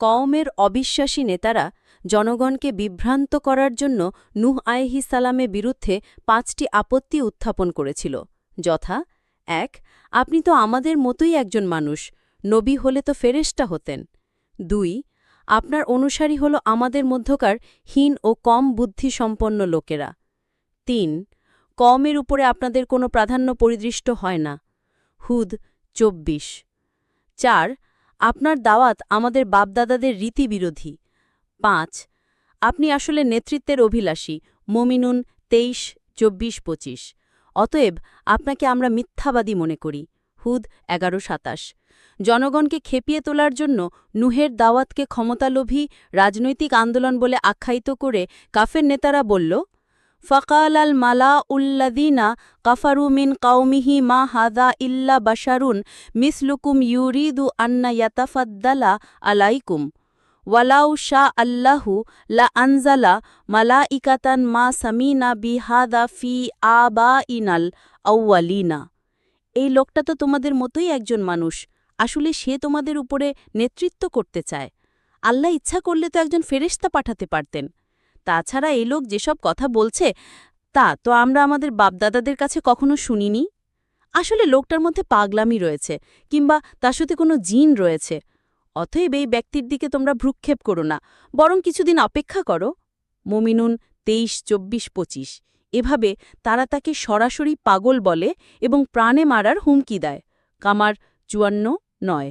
কওমের অবিশ্বাসী নেতারা জনগণকে বিভ্রান্ত করার জন্য নূহ আলাইহিস সালামের বিরুদ্ধে ৫টি আপত্তি উত্থাপন করেছিল, যথা ১. আপনি তো আমাদের মতোই একজন মানুষ, নবী হলে তো ফেরেশতা হতেন। ২. আপনার অনুসারী হল আমাদের মধ্যকার হীন ও কম বুদ্ধিসম্পন্ন লোকেরা। ৩. কওমের উপরে আপনাদের কোনো প্রাধান্য পরিদৃষ্ট হয় না। হুদ ২৪। ৪. আপনার দাওয়াত আমাদের বাপদাদাদের রীতিবিরোধী। ৫. আপনি আসলে নেতৃত্বের অভিলাষী। মুমিনুন ২৩, ২৪, ২৫। অতএব আপনাকে আমরা মিথ্যাবাদী মনে করি। হুদ ১১-২৭। জনগণকে খেপিয়ে তোলার জন্য নূহের দাওয়াতকে ক্ষমতালোভী রাজনৈতিক আন্দোলন বলে আখ্যায়িত করে কাফের নেতারা বলল, ফকাল আল মালা উল্লাদিনা কাফারু মিন কাউমিহি মা হাদা ইল্লা বাশারুন মিসলুকুম ইউরিদু আন্না ইয়াতাফাদ্দালা আলাইকুম ওয়ালাউ শা আল্লাহু লা আনজালা মালাইকাতান মা সামিনা বিহাদা ফি আবাইনাল আউয়ালিনা। এই লোকটা তো তোমাদের মতোই একজন মানুষ, আসলে সে তোমাদের উপরে নেতৃত্ব করতে চায়। আল্লাহ ইচ্ছা করলে তো একজন ফেরেশতা পাঠাতে পারতেন। তাছাড়া এই লোক যেসব কথা বলছে তা তো আমরা আমাদের বাপদাদাদের কাছে কখনো শুনিনি। আসলে লোকটার মধ্যে পাগলামি রয়েছে, কিংবা তার সাথে কোনো জিন রয়েছে। অতএব এই ব্যক্তির দিকে তোমরা ভ্রুক্ষেপ করো না, বরং কিছুদিন অপেক্ষা করো। মুমিনুন ২৩, ২৪, ২৫। এভাবে তারা তাকে সরাসরি পাগল বলে এবং প্রাণে মারার হুমকি দেয়। কামার ৫৪, ৯।